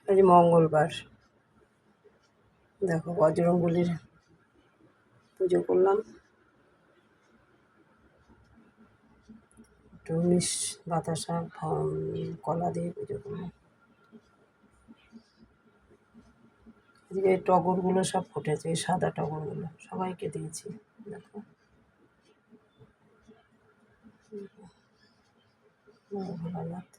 আজ মঙ্গলবার, দেখো বজরঙ্গলির পুজো করলাম, একটু বাতাসা কলা দিয়ে পুজো করলাম। আজকে এই টগরগুলো সব ফুটেছে, এই সাদা টগরগুলো সবাইকে দিয়েছি। দেখো ভোলানাথ।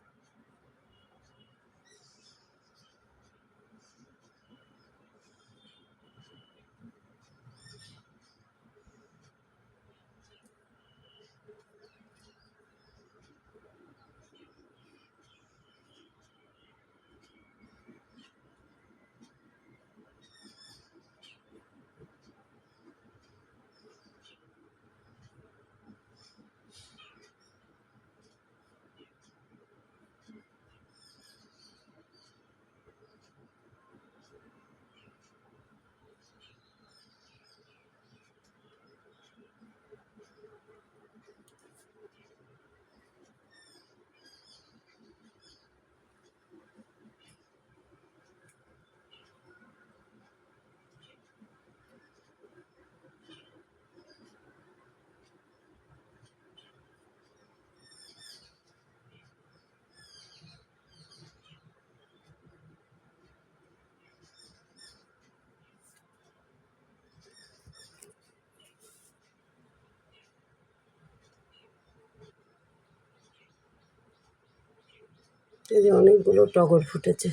এই যে অনেকগুলো টগর ফুটেছে।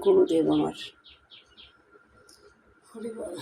গুরুদেব আমার হরিবল।